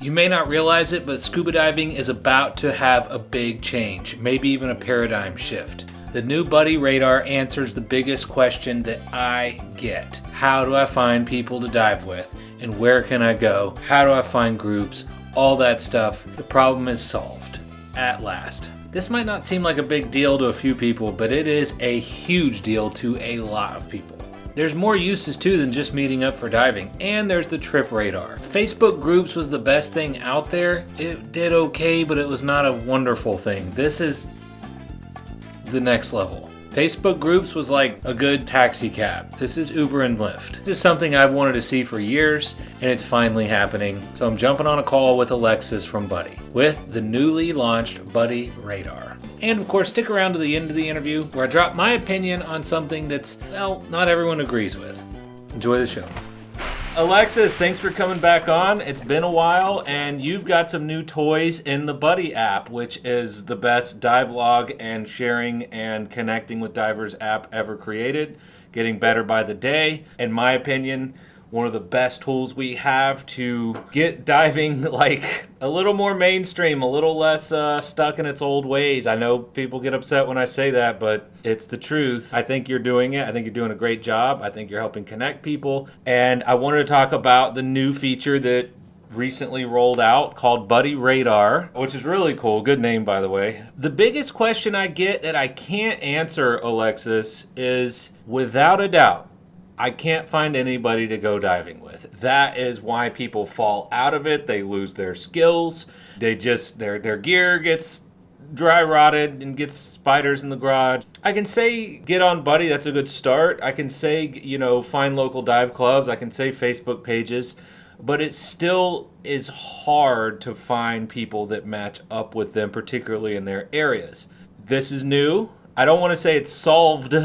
You may not realize it, but scuba diving is about to have a big change, maybe even a paradigm shift. The new Buddy Radar answers the biggest question that I get. How do I find people to dive with? And where can I go? How do I find groups? All that stuff. The problem is solved. At last. This might not seem like a big deal to a few people, but it is a huge deal to a lot of people. There's more uses too than just meeting up for diving, and there's the trip radar. Facebook groups was the best thing out there. It did okay, but it was not a wonderful thing. This is the next level. Facebook groups was like a good taxi cab. This is Uber and Lyft. This is something I've wanted to see for years, and it's finally happening. So I'm jumping on a call with Alexis from Buddy with the newly launched Buddy Radar. And of course, stick around to the end of the interview where I drop my opinion on something that's, well, not everyone agrees with. Enjoy the show. Alexis, thanks for coming back on. It's been a while, and you've got some new toys in the Buddy app, which is the best dive log and sharing and connecting with divers app ever created. Getting better by the day. In my opinion, one of the best tools we have to get diving like a little more mainstream, a little less stuck in its old ways. I know people get upset when I say that, but it's the truth. I think you're doing it. I think you're doing a great job. I think you're helping connect people. And I wanted to talk about the new feature that recently rolled out called Buddy Radar, which is really cool. Good name, by the way. The biggest question I get that I can't answer, Alexis, is without a doubt, I can't find anybody to go diving with. That is why people fall out of it. They lose their skills. They just, their gear gets dry rotted and gets spiders in the garage. I can say get on Buddy, that's a good start. I can say, find local dive clubs. I can say Facebook pages. But it still is hard to find people that match up with them, particularly in their areas. This is new. I don't want to say it's solved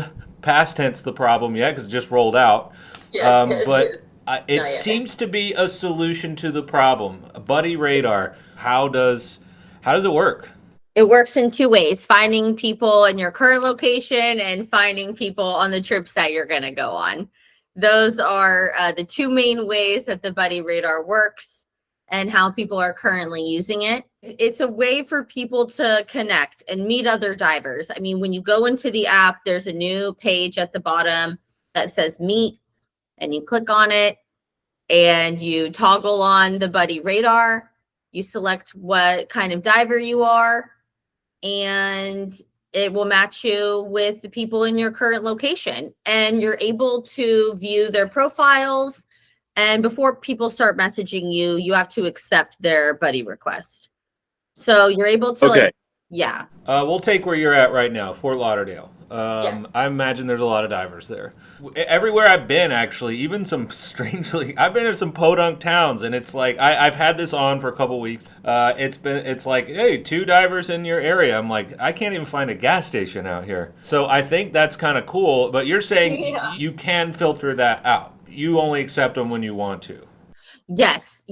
past tense the problem yet because it just rolled out. Yes. But it seems to be a solution to the problem. Buddy Radar, how does it work? It works in two ways: finding people in your current location and finding people on the trips that you're going to go on. Those are the two main ways that the Buddy Radar works and how people are currently using it. It's a way for people to connect and meet other divers. I mean, when you go into the app, there's a new page at the bottom that says meet, and you click on it and you toggle on the Buddy Radar. You select what kind of diver you are, and it will match you with the people in your current location, and you're able to view their profiles. And before people start messaging you, you have to accept their Buddy request. So you're able to We'll take where you're at right now, Fort Lauderdale. Yes. I imagine there's a lot of divers there. Everywhere I've been, actually, even I've been to some podunk towns, and it's like I've had this on for a couple weeks. It's like, hey, 2 divers in your area. I'm like, I can't even find a gas station out here. So I think that's kind of cool. But you're saying you can filter that out. You only accept them when you want to. Yes.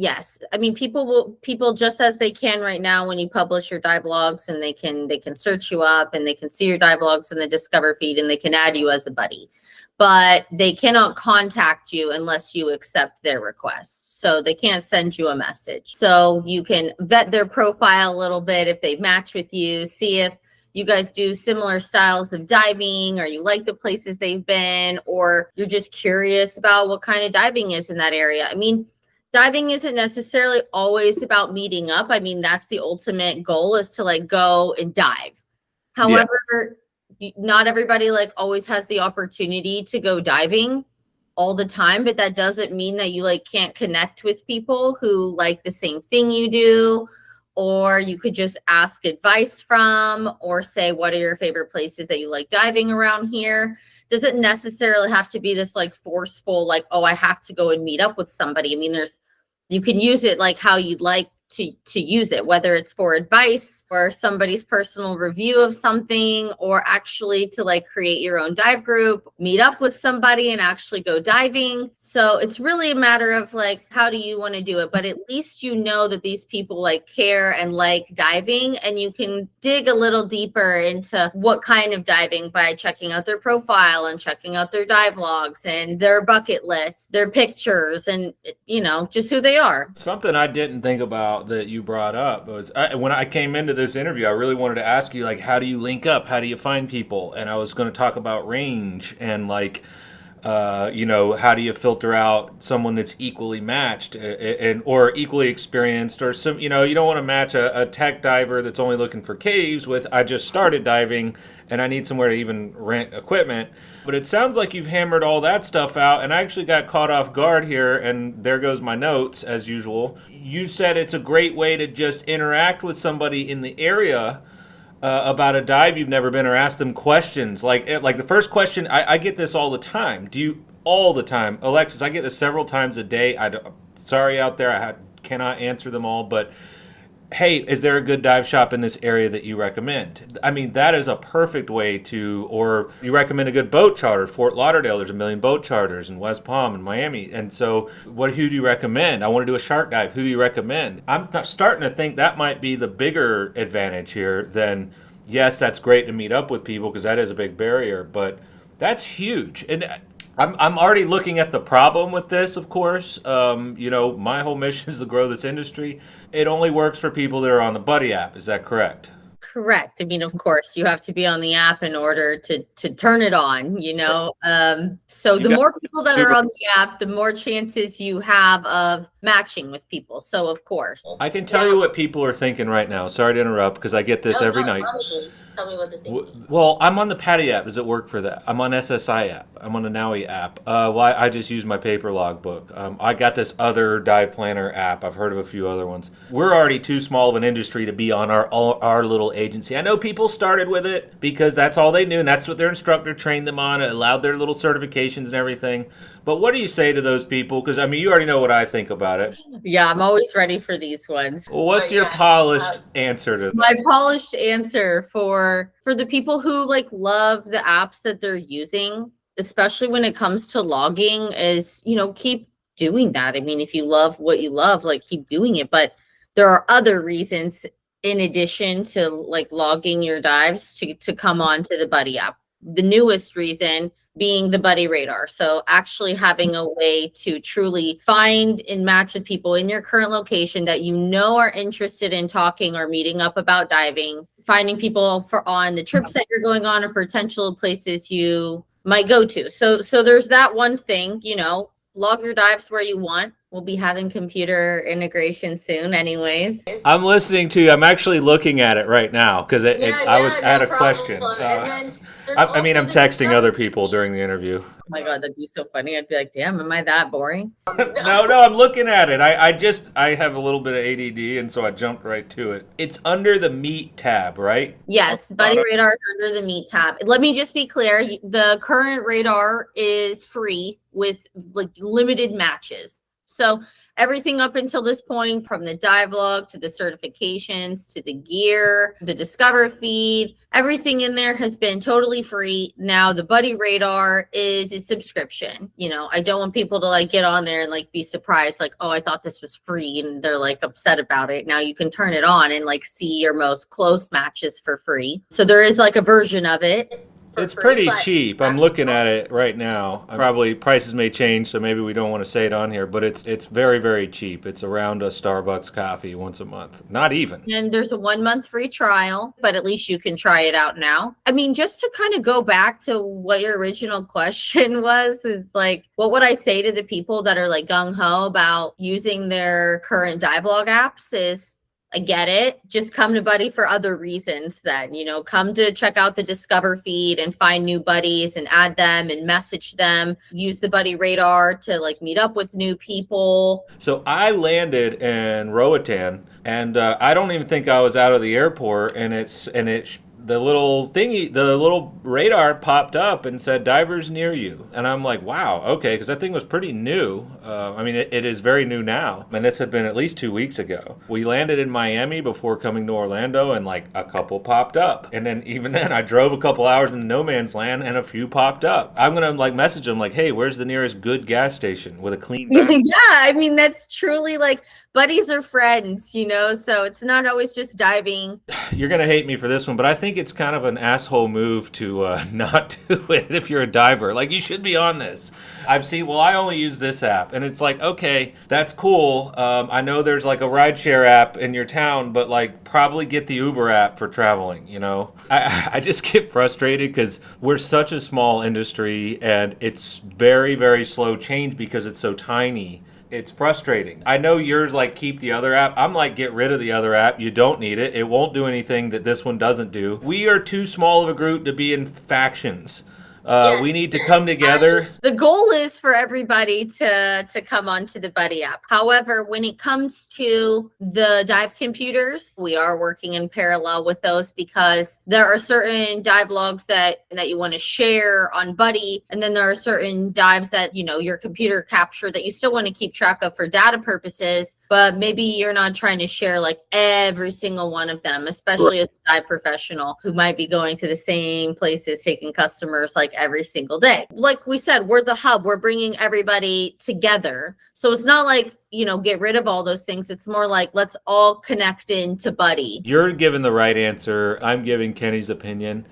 I mean, people just as they can right now when you publish your dive logs, and they can search you up and they can see your dive logs in the Discover feed, and they can add you as a buddy. But they cannot contact you unless you accept their request. So they can't send you a message. So you can vet their profile a little bit if they match with you, see if you guys do similar styles of diving, or you like the places they've been, or you're just curious about what kind of diving is in that area. I mean, diving isn't necessarily always about meeting up. I mean, that's the ultimate goal, is to go and dive. However, not everybody always has the opportunity to go diving all the time, but that doesn't mean that you can't connect with people who like the same thing you do, or you could just ask advice from, or say, what are your favorite places that you like diving around here? Doesn't necessarily have to be this forceful, oh, I have to go and meet up with somebody. I mean, you can use it how you'd like to use it, whether it's for advice or somebody's personal review of something, or actually to create your own dive group, meet up with somebody and actually go diving. So it's really a matter of how do you want to do it? But at least you know that these people care and like diving, and you can dig a little deeper into what kind of diving by checking out their profile and checking out their dive logs and their bucket list, their pictures, and just who they are. Something I didn't think about out that you brought up was when I came into this interview, I really wanted to ask you, like, how do you link up? How do you find people? And I was going to talk about range and like, how do you filter out someone that's equally matched and or equally experienced, or some, you don't want to match a tech diver that's only looking for caves with, I just started diving and I need somewhere to even rent equipment. But it sounds like you've hammered all that stuff out, and I actually got caught off guard here, and there goes my notes as usual. You said it's a great way to just interact with somebody in the area about a dive you've never been, or ask them questions. Like the first question, I get this all the time. All the time, Alexis? I get this several times a day. Sorry out there, cannot answer them all, but hey, is there a good dive shop in this area that you recommend? I mean, that is a perfect way to, or you recommend a good boat charter. Fort Lauderdale, there's a million boat charters, in West Palm and Miami. And so who do you recommend? I want to do a shark dive. Who do you recommend? I'm starting to think that might be the bigger advantage here than, yes, that's great to meet up with people because that is a big barrier, but that's huge. And I'm already looking at the problem with this, of course. My whole mission is to grow this industry. It only works for people that are on the Buddy app. Is that correct? Correct. I mean, of course, you have to be on the app in order to turn it on, So the more people that are on the app, the more chances you have of matching with people. So, of course. I can tell you what people are thinking right now. Sorry to interrupt, because I get this every night. Tell me what they're thinking. Well, I'm on the Patty app. Does it work for that? I'm on SSI app. I'm on the Nowie app. I just use my paper logbook. I got this other dive planner app. I've heard of a few other ones. We're already too small of an industry to be on our little agency. I know people started with it because that's all they knew, and that's what their instructor trained them on. It allowed their little certifications and everything. But what do you say to those people? Because, I mean, you already know what I think about it. Yeah, I'm always ready for these ones. Well, what's your polished answer to that? My polished answer for the people who love the apps that they're using, especially when it comes to logging, is, keep doing that. I mean, if you love what you love, keep doing it. But there are other reasons in addition to logging your dives to come on to the Buddy app. The newest reason being the Buddy radar. So actually having a way to truly find and match with people in your current location that are interested in talking or meeting up about diving, finding people on the trips that you're going on or potential places you might go to. So there's that one thing, log your dives where you want. We'll be having computer integration soon anyways. I'm listening to you. I'm actually looking at it right now because I had a question. I'm texting other people during the interview. Oh my God, that'd be so funny. I'd be like, damn, am I that boring? No, I'm looking at it. I have a little bit of ADD, and so I jumped right to it. It's under the Meet tab, right? Yes, Buddy Radar is under the Meet tab. Let me just be clear. The current radar is free with limited matches. So everything up until this point, from the dive log to the certifications to the gear, the Discover feed, everything in there has been totally free. Now the Buddy Radar is a subscription. I don't want people to get on there and be surprised, oh, I thought this was free, and they're upset about it. Now you can turn it on and see your most close matches for free. So there is a version of it. It's pretty cheap. I'm looking at it right now. Probably prices may change, so maybe we don't want to say it on here, but it's very, very cheap. It's around a Starbucks coffee once a month. Not even. And there's a 1 month free trial, but at least you can try it out now. I mean, just to kind of go back to what your original question was, is what would I say to the people that are gung-ho about using their current dive log apps is, I get it. Just come to Buddy for other reasons then, come to check out the Discover feed and find new buddies and add them and message them. Use the Buddy Radar to meet up with new people. So I landed in Roatan, and I don't even think I was out of the airport, and the little radar popped up and said divers near you. And I'm like, wow, okay, because that thing was pretty new. It is very new now. And this had been at least 2 weeks ago. We landed in Miami before coming to Orlando, and a couple popped up. And then even then I drove a couple hours in no man's land and a few popped up. I'm going to message them hey, where's the nearest good gas station with a clean Yeah, that's truly buddies are friends, so it's not always just diving. You're going to hate me for this one, but I think think it's kind of an asshole move to not do it if you're a diver. Like, you should be on this. I've seen, well, I only use this app. And it's like, okay, that's cool. I know there's like a rideshare app in your town, but like probably get the Uber app for traveling, you know? I just get frustrated because we're such a small industry and it's very, very slow change because it's so tiny. It's frustrating. I know yours like keep the other app. I'm like, get rid of the other app. You don't need it. It won't do anything that this one doesn't do. We are too small of a group to be in factions. We need to come together. The goal is for everybody to come onto the Buddy app. However, when it comes to the dive computers, we are working in parallel with those because there are certain dive logs that you want to share on Buddy, and then there are certain dives that, you know, your computer capture that you still want to keep track of for data purposes, but maybe you're not trying to share like every single one of them, especially as a dive professional who might be going to the same places, taking customers like every single day. Like we said, we're the hub. We're bringing everybody together. So it's not like, you know, get rid of all those things. It's more like, let's all connect into Buddy. You're giving the right answer. I'm giving Kenny's opinion.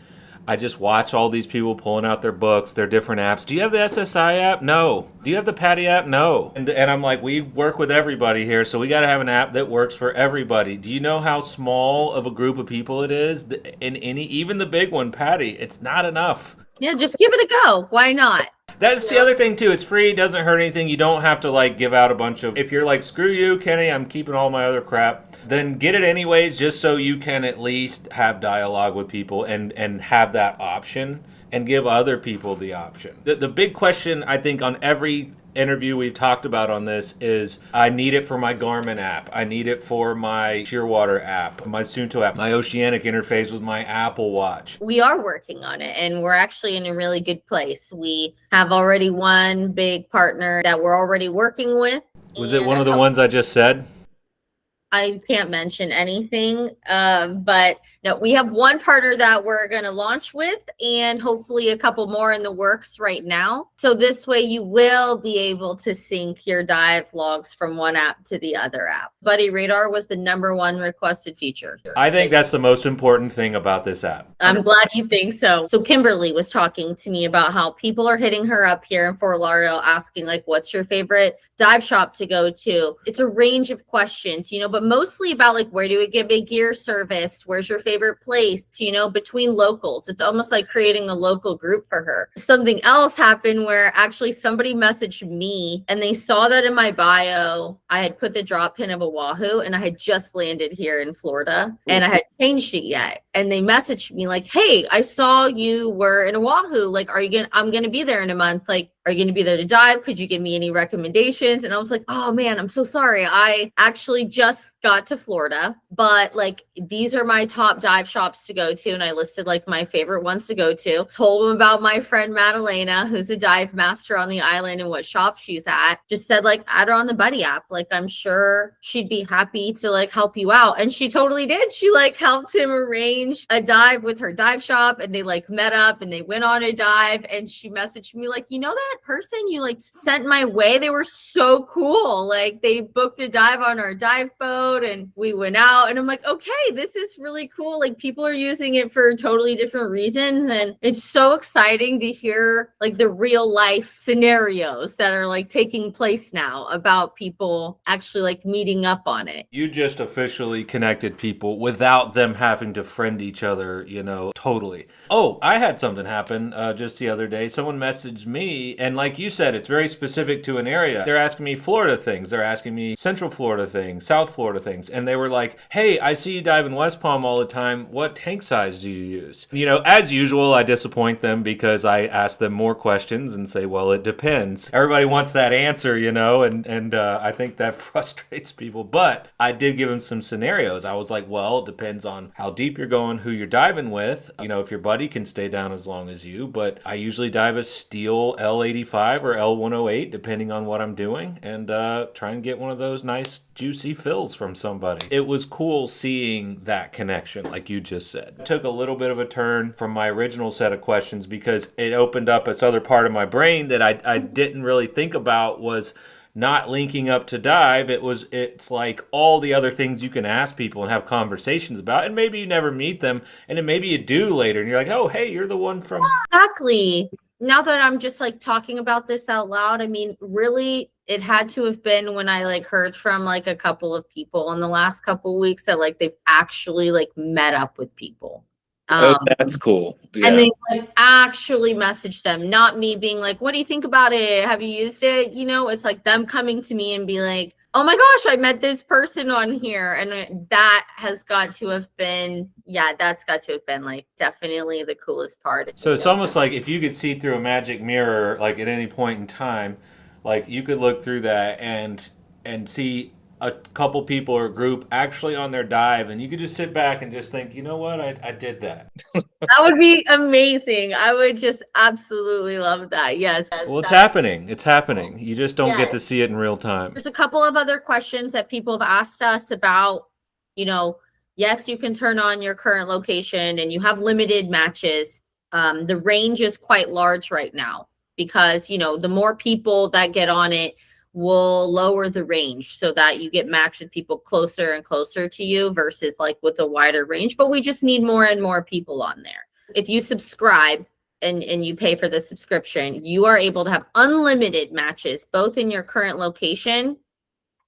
I just watch all these people pulling out their books, their different apps. Do you have the SSI app? No. Do you have the Patty app? No. And I'm like, we work with everybody here, so we got to have an app that works for everybody. Do you know how small of a group of people it is? In even the big one, Patty, it's not enough. Yeah, just give it a go. Why not? That's the other thing too. It's free, doesn't hurt anything. You don't have to like give out a bunch of, if you're like, screw you, Kenny, I'm keeping all my other crap, then get it anyways, just so you can at least have dialogue with people and have that option and give other people the option. The big question I think on every interview we've talked about on this is I need it for my Garmin app. I need it for my Shearwater app, my Suunto app, my Oceanic interface with my Apple Watch. We are working on it and we're actually in a really good place. We have already one big partner that we're already working with. Was it one of the ones I just said? I can't mention anything, but no, we have one partner that we're going to launch with and hopefully a couple more in the works right now. So this way you will be able to sync your dive logs from one app to the other app. Buddy Radar was the #1 requested feature. I think that's the most important thing about this app. I'm glad you think so. So Kimberly was talking to me about how people are hitting her up here in Fort Lauderdale asking like, what's your favorite dive shop to go to? It's a range of questions, you know, but mostly about like, where do we get big gear serviced? Where's your favorite place? You know, between locals. It's almost like creating a local group for her. Something else happened where actually somebody messaged me and they saw that in my bio, I had put the drop pin of Oahu and I had just landed here in Florida and I had changed it yet. And they messaged me like, hey, I saw you were in Oahu. Like, I'm going to be there in a month. Like, are you going to be there to dive? Could you give me any recommendations? And I was like, oh man, I'm so sorry. I actually just got to Florida, but like, these are my top dive shops to go to. And I listed like my favorite ones to go to. Told them about my friend Madalena, who's a dive master on the island and what shop she's at. Just said like, add her on the Buddy app. Like, I'm sure she'd be happy to like help you out. And she totally did. She like helped him arrange a dive with her dive shop and they like met up and they went on a dive. And she messaged me like, you know that person you like sent my way, they were so cool. Like, they booked a dive on our dive boat and we went out and I'm like, okay, this is really cool. Like, people are using it for totally different reasons and it's so exciting to hear like the real life scenarios that are like taking place now about people actually like meeting up on it. You just officially connected people without them having to friend each other, you know, totally. Oh, I had something happen just the other day. Someone messaged me and like you said, it's very specific to an area. They're asking me Florida things. They're asking me Central Florida things, South Florida things. And they were like, hey, I see you dive in West Palm all the time. What tank size do you use? You know, as usual, I disappoint them because I ask them more questions and say, well, it depends. Everybody wants that answer, you know, and I think that frustrates people. But I did give them some scenarios. I was like, well, it depends on how deep you're going, who you're diving with. You know, if your buddy can stay down as long as you. But I usually dive a steel L85 or L108, depending on what I'm doing, and try and get one of those nice juicy fills from somebody. It was cool seeing that connection, like you just said. It took a little bit of a turn from my original set of questions because it opened up this other part of my brain that I didn't really think about was, not linking up to dive. It's like all the other things you can ask people and have conversations about, and maybe you never meet them, and then maybe you do later, and you're like, oh, hey, you're the one from. Exactly. Now that I'm just like talking about this out loud, I mean, really, it had to have been when I like heard from like a couple of people in the last couple of weeks that like they've actually like met up with people. Oh, that's cool. Yeah. And they like actually messaged them, not me being like, what do you think about it? Have you used it? You know, it's like them coming to me and be like, oh my gosh, I met this person on here. And that has got to have been, that's got to have been like definitely the coolest part. So it's almost like if you could see through a magic mirror, like at any point in time, like you could look through that and see a couple people or a group actually on their dive, and you could just sit back and just think, you know what, I did that. That would be amazing. I would just absolutely love that. Yes. Well, it's happening. It's happening. You just don't get to see it in real time. There's a couple of other questions that people have asked us about, you know, yes, you can turn on your current location and you have limited matches. The range is quite large right now because, you know, the more people that get on it will lower the range so that you get matched with people closer and closer to you versus like with a wider range. But we just need more and more people on there. If you subscribe and you pay for the subscription, you are able to have unlimited matches both in your current location,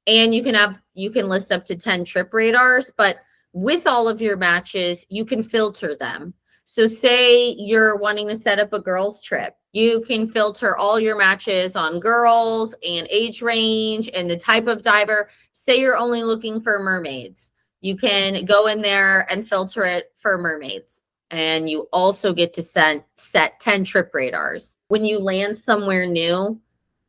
and you can list up to 10 trip radars. But with all of your matches, you can filter them. So say you're wanting to set up a girls trip, you can filter all your matches on girls and age range and the type of diver. Say you're only looking for mermaids, you can go in there and filter it for mermaids. And you also get to set 10 trip radars. When you land somewhere new,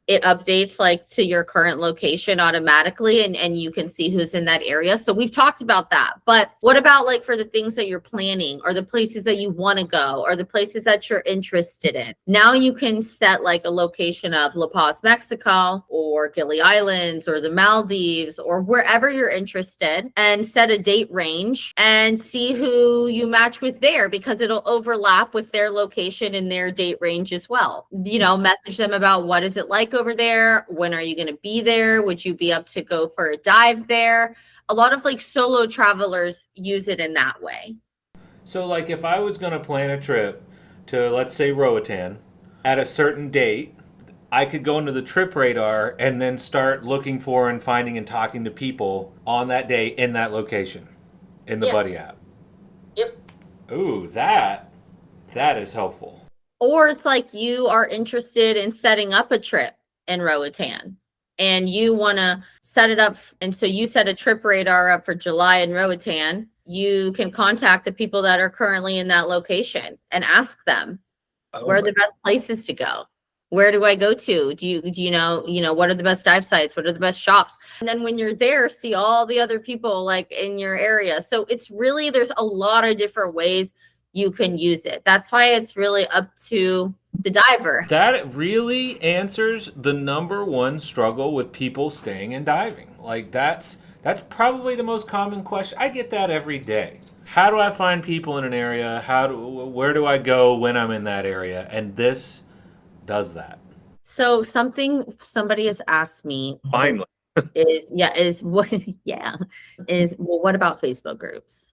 it updates like to your current location automatically, and you can see who's in that area. So we've talked about that. But what about like for the things that you're planning or the places that you want to go or the places that you're interested in? Now you can set like a location of La Paz, Mexico, or Gili Islands or the Maldives or wherever you're interested, and set a date range and see who you match with there, because it'll overlap with their location and their date range as well. You know, message them about what is it like over there? When are you going to be there? Would you be up to go for a dive there? A lot of like solo travelers use it in that way. So like if I was going to plan a trip to, let's say, Roatan at a certain date, I could go into the trip radar and then start looking for and finding and talking to people on that day in that location in the Buddy app. Yep. Ooh, that is helpful. Or it's like you are interested in setting up a trip in Roatan and you want to set it up. And so you set a trip radar up for July in Roatan. You can contact the people that are currently in that location and ask them, where are the best places to go? Where do I go to? Do you know, what are the best dive sites? What are the best shops? And then when you're there, see all the other people like in your area. So it's really, there's a lot of different ways you can use it. That's why it's really up to the diver. That really answers the number one struggle with people staying and diving. Like that's probably the most common question. I get that every day. How do I find people in an area? Where do I go when I'm in that area? And this does that. So somebody has asked me Finally. What about Facebook groups?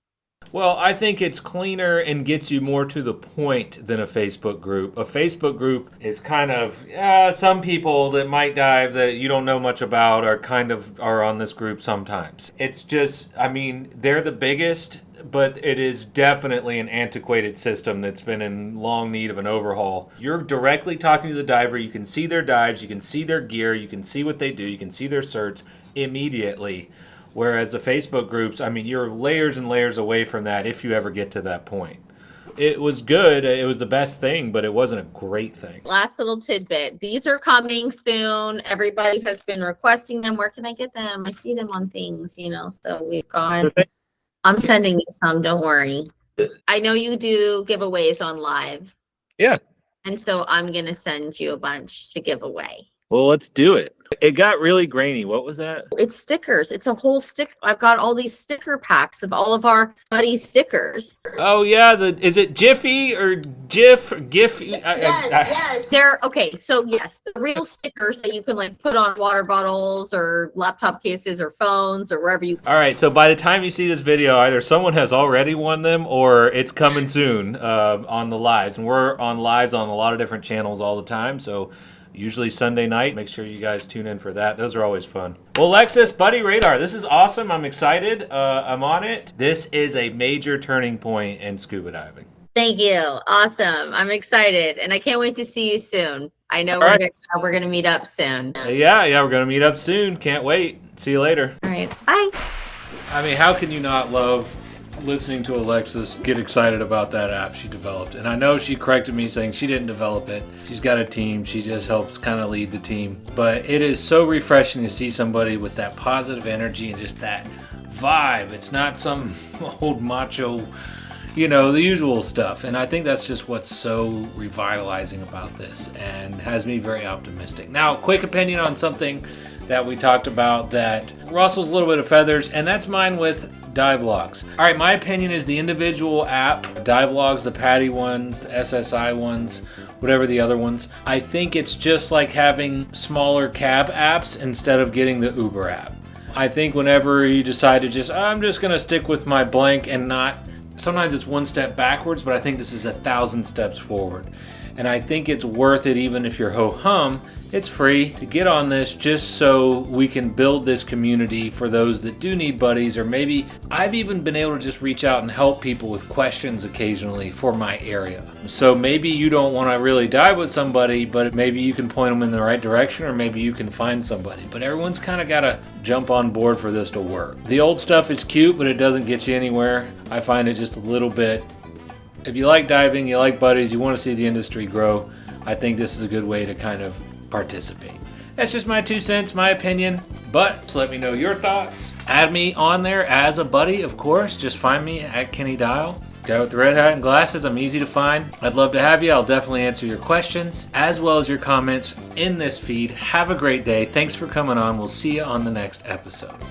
Well, I think it's cleaner and gets you more to the point than a Facebook group. A Facebook group is kind of, some people that might dive that you don't know much about are on this group sometimes. It's just, I mean, they're the biggest, but it is definitely an antiquated system that's been in long need of an overhaul. You're directly talking to the diver. You can see their dives. You can see their gear. You can see what they do. You can see their certs immediately. Whereas the Facebook groups, I mean, you're layers and layers away from that if you ever get to that point. It was good. It was the best thing, but it wasn't a great thing. Last little tidbit. These are coming soon. Everybody has been requesting them. Where can I get them? I see them on things, so we've gone. I'm sending you some. Don't worry. I know you do giveaways on live. Yeah. And so I'm going to send you a bunch to give away. Well, let's do it. It got really grainy. What was that? It's stickers. It's a whole stick. I've got all these sticker packs of all of our buddy stickers. Oh yeah, is it Jiffy or Gif or Gif? Yes. They're okay. So yes, the real stickers that you can like put on water bottles or laptop cases or phones or wherever you. All right. So by the time you see this video, either someone has already won them or it's coming soon on the lives, and we're on lives on a lot of different channels all the time. So. Usually Sunday night. Make sure you guys tune in for that. Those are always fun. Well, Alexis, Buddy Radar, this is awesome. I'm excited. I'm on it. This is a major turning point in scuba diving. Thank you. Awesome. I'm excited, and I can't wait to see you soon. I know we're gonna meet up soon. Yeah, we're gonna meet up soon. Can't wait. See you later. All right. Bye. I mean, how can you not love listening to Alexis get excited about that app she developed? And I know she corrected me saying she didn't develop it. She's got a team. She just helps kind of lead the team. But it is so refreshing to see somebody with that positive energy and just that vibe. It's not some old macho, you know, the usual stuff. And I think that's just what's so revitalizing about this and has me very optimistic. Now, quick opinion on something that we talked about that rustles a little bit of feathers, and that's mine with dive logs. All right, my opinion is the individual app, dive logs, the PADI ones, the SSI ones, whatever the other ones. I think it's just like having smaller cab apps instead of getting the Uber app. I think whenever you decide to I'm just gonna stick with my blank and not, sometimes it's one step backwards, but I think this is 1,000 steps forward. And I think it's worth it even if you're ho-hum. It's free to get on this just so we can build this community for those that do need buddies, or maybe I've even been able to just reach out and help people with questions occasionally for my area. So maybe you don't want to really dive with somebody, but maybe you can point them in the right direction, or maybe you can find somebody. But everyone's kind of got to jump on board for this to work. The old stuff is cute, but it doesn't get you anywhere. I find it just a little bit. If you like diving, you like buddies, you want to see the industry grow, I think this is a good way to kind of participate. That's just my 2 cents, my opinion, but just let me know your thoughts. Add me on there as a buddy, of course. Just find me at Kenny Dyal. Guy with the red hat and glasses, I'm easy to find. I'd love to have you. I'll definitely answer your questions as well as your comments in this feed. Have a great day. Thanks for coming on. We'll see you on the next episode.